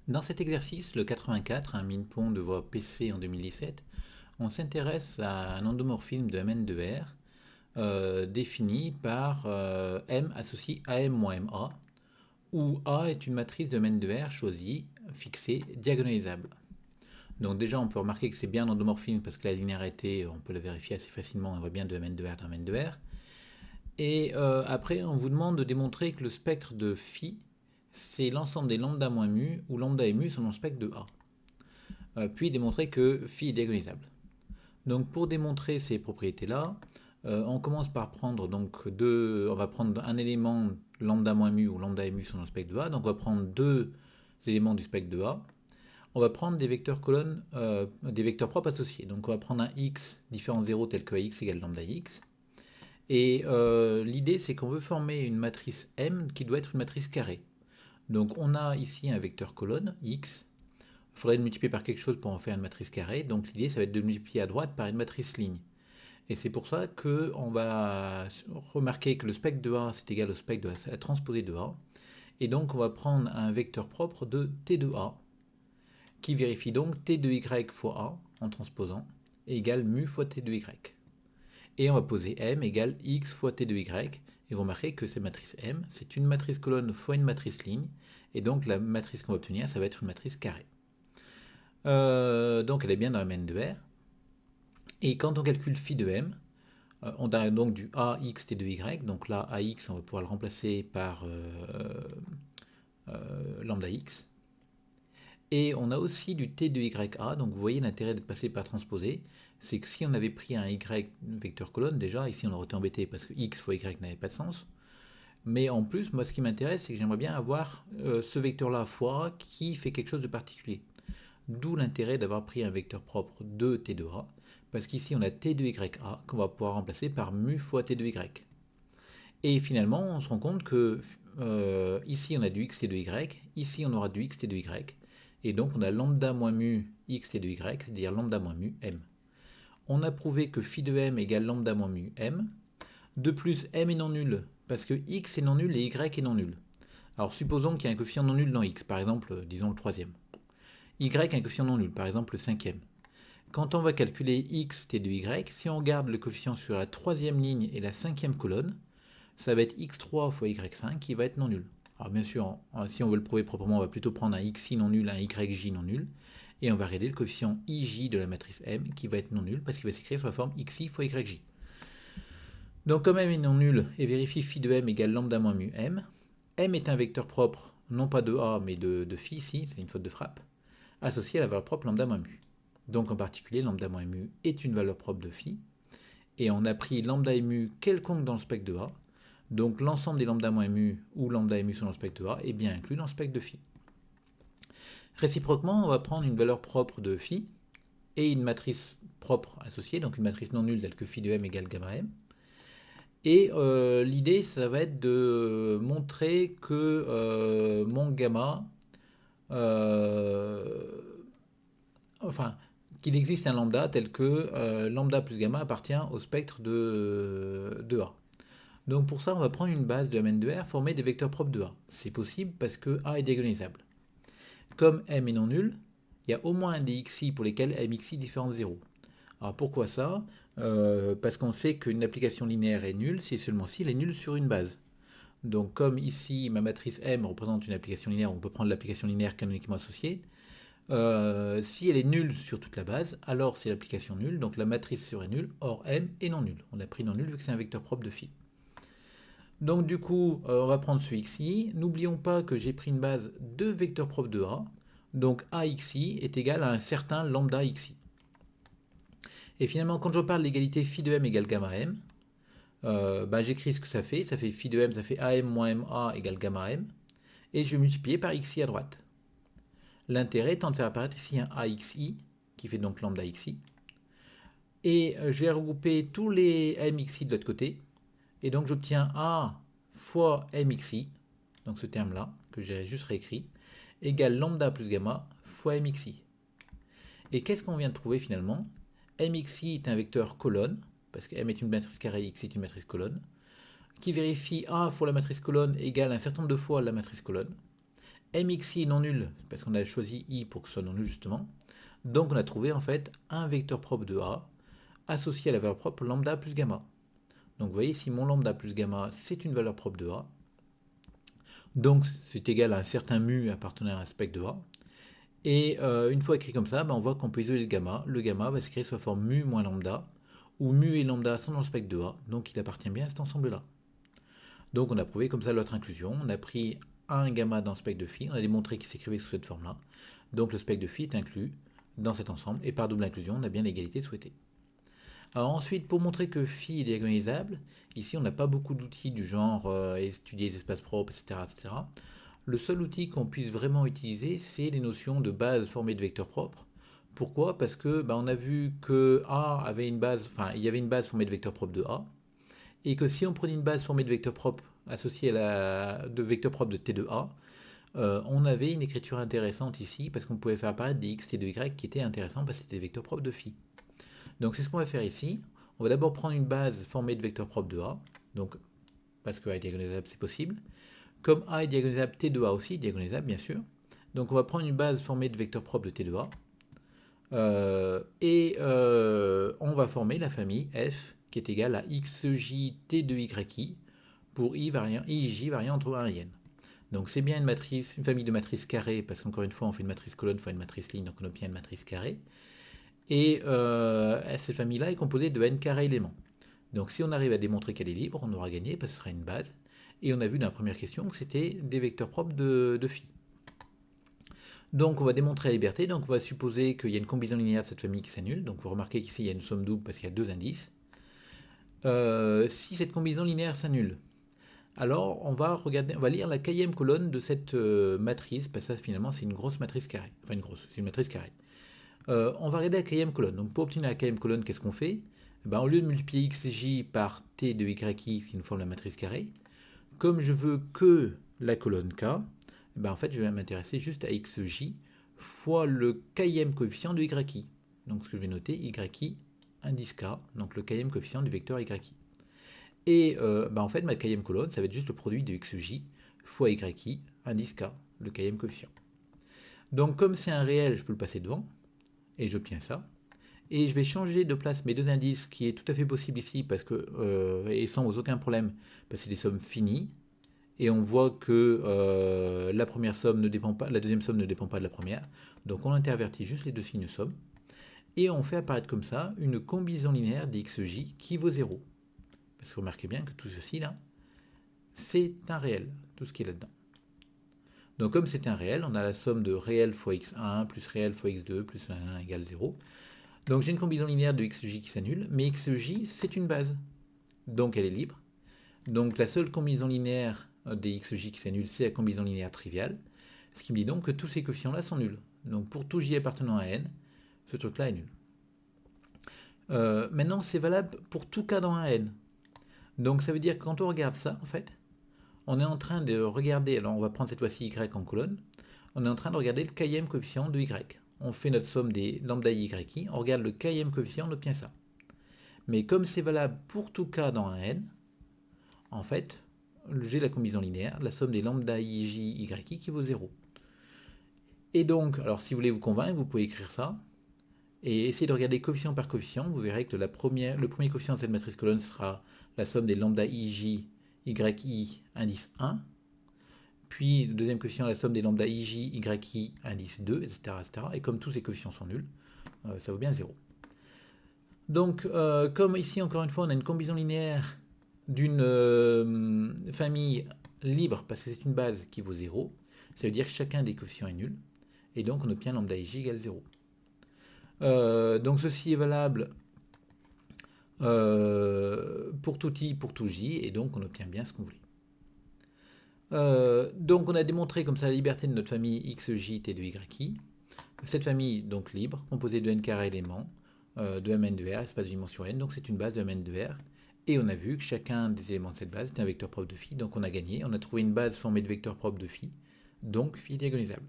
Dans cet exercice, le 84, un Minpon de voie PC en 2017, on s'intéresse à un endomorphisme de Mn2R défini par M associé à M moins MA, où A est une matrice de Mn2R choisie, fixée, diagonalisable. Donc déjà, on peut remarquer que c'est bien un endomorphisme parce que la linéarité, on peut la vérifier assez facilement, on voit bien de Mn2R dans Mn2R. Et après, on vous demande de démontrer que le spectre de phi, c'est l'ensemble des lambda moins mu, où lambda et mu sont dans le spectre de A. Puis démontrer que phi est diagonalisable. Donc pour démontrer ces propriétés-là, on commence par prendre on va prendre un élément lambda moins mu ou lambda et mu sont dans le spectre de A, donc on va prendre deux éléments du spectre de A. On va prendre des vecteurs colonnes, des vecteurs propres associés. Donc on va prendre un x différent de 0 tel que x égale lambda x. Et l'idée c'est qu'on veut former une matrice M qui doit être une matrice carrée. Donc on a ici un vecteur colonne x. Il faudrait le multiplier par quelque chose pour en faire une matrice carrée. Donc l'idée, ça va être de le multiplier à droite par une matrice ligne. Et c'est pour ça qu'on va remarquer que le spectre de A, c'est égal au spectre de la transposée de A. Et donc on va prendre un vecteur propre de T de A, qui vérifie donc T de Y fois A en transposant, égale mu fois T de Y. Et on va poser M égale X fois T de Y. Et vous remarquez que cette matrice M, c'est une matrice colonne fois une matrice ligne. Et donc la matrice qu'on va obtenir, ça va être une matrice carrée. Donc elle est bien dans Mn2R. Et quand on calcule phi de m, on a donc du ax t de y. Donc là, ax, on va pouvoir le remplacer par lambda x. Et on a aussi du t de ya. Donc vous voyez l'intérêt d'être passé par transposé. C'est que si on avait pris un y vecteur colonne, déjà, ici on aurait été embêté parce que x fois y n'avait pas de sens. Mais en plus, moi ce qui m'intéresse, c'est que j'aimerais bien avoir ce vecteur-là fois a qui fait quelque chose de particulier. D'où l'intérêt d'avoir pris un vecteur propre de t de a, parce qu'ici on a t de ya qu'on va pouvoir remplacer par mu fois t de y. Et finalement, on se rend compte que ici on a du x t de y, ici on aura du x t de y, et donc on a lambda moins mu x t de y, c'est-à-dire lambda moins mu m. On a prouvé que phi de m égale lambda moins mu m. De plus, m est non nul, parce que x est non nul et y est non nul. Alors supposons qu'il y a un coefficient non nul dans x, par exemple, disons le troisième. Y a un coefficient non nul, par exemple le cinquième. Quand on va calculer x t de y, si on regarde le coefficient sur la troisième ligne et la cinquième colonne, ça va être x3 fois y5 qui va être non nul. Alors bien sûr, si on veut le prouver proprement, on va plutôt prendre un xi non nul, un yj non nul, et on va regarder le coefficient ij de la matrice M qui va être non nul parce qu'il va s'écrire sous la forme xi fois yj. Donc comme m est non nul et vérifie phi de m égale lambda moins mu m, m est un vecteur propre, non pas de a mais de phi ici, c'est une faute de frappe, associé à la valeur propre lambda moins mu. Donc en particulier, lambda moins mu est une valeur propre de phi, et on a pris lambda et mu quelconque dans le spectre de A, donc l'ensemble des lambda moins mu ou lambda et mu sont dans le spectre de A est bien inclus dans le spectre de phi. Réciproquement, on va prendre une valeur propre de phi et une matrice propre associée, donc une matrice non nulle telle que phi de m égale gamma m. Et l'idée, ça va être de montrer que mon gamma, enfin, qu'il existe un lambda tel que lambda plus gamma appartient au spectre de A. Donc pour ça, on va prendre une base de Mn2R formée des vecteurs propres de A. C'est possible parce que A est diagonalisable. Comme M est non nul, il y a au moins un des xi pour lesquels mxi différent de 0. Alors pourquoi ça Parce qu'on sait qu'une application linéaire est nulle si et seulement si elle est nulle sur une base. Donc comme ici ma matrice M représente une application linéaire, on peut prendre l'application linéaire canoniquement associée. Si elle est nulle sur toute la base, alors c'est l'application nulle, donc la matrice serait nulle, or M est non nulle. On a pris non nul vu que c'est un vecteur propre de phi. Donc du coup, on va prendre ce xi. N'oublions pas que j'ai pris une base de vecteurs propres de A, donc axi est égal à un certain lambda xi. Et finalement, quand je parle de l'égalité phi de m égale gamma m, j'écris ce que ça fait phi de m, ça fait am moins ma égale gamma m, et je vais multiplier par xi à droite. L'intérêt étant de faire apparaître ici un axi, qui fait donc lambda xi. Et je vais regrouper tous les mxi de l'autre côté. Et donc j'obtiens a fois mxi, donc ce terme-là, que j'ai juste réécrit, égale lambda plus gamma fois mxi. Et qu'est-ce qu'on vient de trouver finalement? Mxi est un vecteur colonne, parce que m est une matrice carrée, x est une matrice colonne, qui vérifie a fois la matrice colonne égale un certain nombre de fois la matrice colonne. mxi est non nul, parce qu'on a choisi i pour que ce soit non nul justement. Donc on a trouvé en fait un vecteur propre de A associé à la valeur propre lambda plus gamma. Donc vous voyez, si mon lambda plus gamma, c'est une valeur propre de A, donc c'est égal à un certain mu appartenant à un spectre de A. Et une fois écrit comme ça, on voit qu'on peut isoler le gamma. Le gamma va s'écrire sous la forme mu moins lambda, où mu et lambda sont dans le spectre de A, donc il appartient bien à cet ensemble-là. Donc on a prouvé comme ça l'autre inclusion. On a pris un gamma dans le spectre de phi, on a démontré qu'il s'écrivait sous cette forme-là. Donc le spectre de phi est inclus dans cet ensemble, et par double inclusion, on a bien l'égalité souhaitée. Alors ensuite, pour montrer que phi est diagonalisable, ici on n'a pas beaucoup d'outils du genre étudier les espaces propres, etc., etc. Le seul outil qu'on puisse vraiment utiliser, c'est les notions de base formée de vecteurs propres. Pourquoi? Parce que on a vu que A avait une base, enfin il y avait une base formée de vecteurs propres de A, et que si on prenait une base formée de vecteurs propres associée de vecteurs propres de T de A, on avait une écriture intéressante ici, parce qu'on pouvait faire apparaître des x, t de y qui étaient intéressants parce que c'était des vecteurs propres de phi. Donc c'est ce qu'on va faire ici. On va d'abord prendre une base formée de vecteurs propres de A, donc parce que A est diagonalisable, c'est possible. Comme A est diagonalisable, T de A aussi est diagonalisable, bien sûr. Donc on va prendre une base formée de vecteurs propres de T de A. On va former la famille F qui est égale à xj T de yi pour ij variant entre 1 et n. Donc c'est bien une famille de matrices carrées, parce qu'encore une fois on fait une matrice colonne fois une matrice ligne, donc on obtient une matrice carrée. Et cette famille-là est composée de n carré éléments. Donc si on arrive à démontrer qu'elle est libre, on aura gagné parce que ce sera une base. Et on a vu dans la première question que c'était des vecteurs propres de phi. Donc on va démontrer la liberté, donc on va supposer qu'il y a une combinaison linéaire de cette famille qui s'annule. Donc vous remarquez qu'ici il y a une somme double parce qu'il y a deux indices. Si cette combinaison linéaire s'annule, alors on va lire la k-ième colonne de cette matrice, parce que ça finalement c'est une grosse matrice carrée. Enfin c'est une matrice carrée. On va regarder la k-ième colonne. Donc pour obtenir la k-ième colonne, qu'est-ce qu'on fait? Au lieu de multiplier xj par t de yi, qui nous forme la matrice carrée, comme je veux que la colonne k, en fait je vais m'intéresser juste à xj fois le k-ième coefficient de yi. Donc ce que je vais noter, yi indice k, donc le k-ième coefficient du vecteur yi. Et en fait ma k-ième colonne, ça va être juste le produit de xj fois yi indice k, le k-ième coefficient. Donc comme c'est un réel, je peux le passer devant, et j'obtiens ça. Et je vais changer de place mes deux indices, qui est tout à fait possible ici, parce que, et sans aucun problème, parce que c'est des sommes finies. Et on voit que la première somme ne dépend pas, la deuxième somme ne dépend pas de la première. Donc on intervertit juste les deux signes sommes. Et on fait apparaître comme ça une combinaison linéaire d'xj qui vaut 0. Parce que remarquez bien que tout ceci là, c'est un réel, tout ce qui est là-dedans. Donc comme c'est un réel, on a la somme de réel fois x1 plus réel fois x2 plus 1 égale 0. Donc j'ai une combinaison linéaire de xj qui s'annule, mais xj c'est une base. Donc elle est libre. Donc la seule combinaison linéaire des xj qui s'annule, c'est la combinaison linéaire triviale. Ce qui me dit donc que tous ces coefficients-là sont nuls. Donc pour tout j appartenant à n, ce truc-là est nul. Maintenant, c'est valable pour tout cas dans un n. Donc ça veut dire que quand on regarde ça, en fait, on est en train de regarder, alors on va prendre cette fois-ci y en colonne, on est en train de regarder le k-ième coefficient de y. On fait notre somme des lambda y, on regarde le k-ième coefficient, on obtient ça. Mais comme c'est valable pour tout cas dans un n, en fait, j'ai la combinaison linéaire, la somme des lambda y qui vaut 0. Et donc, alors si vous voulez vous convaincre, vous pouvez écrire ça, et essayer de regarder coefficient par coefficient. Vous verrez que le premier coefficient de cette matrice colonne sera la somme des lambda ij yi indice 1, puis le deuxième coefficient, la somme des lambda ij yi indice 2, etc., etc. Et comme tous ces coefficients sont nuls, ça vaut bien 0. Donc, comme ici, encore une fois, on a une combinaison linéaire d'une famille libre, parce que c'est une base qui vaut 0, ça veut dire que chacun des coefficients est nul, et donc on obtient lambda ij égale 0. Donc ceci est valable pour tout i, pour tout j, et donc on obtient bien ce qu'on voulait. Donc on a démontré comme ça la liberté de notre famille xj t de yi. Cette famille donc libre, composée de n carré éléments, de mn de r, espace de dimension n, donc c'est une base de mn de r. Et on a vu que chacun des éléments de cette base est un vecteur propre de phi, donc on a gagné, on a trouvé une base formée de vecteurs propres de phi, donc phi diagonalisable.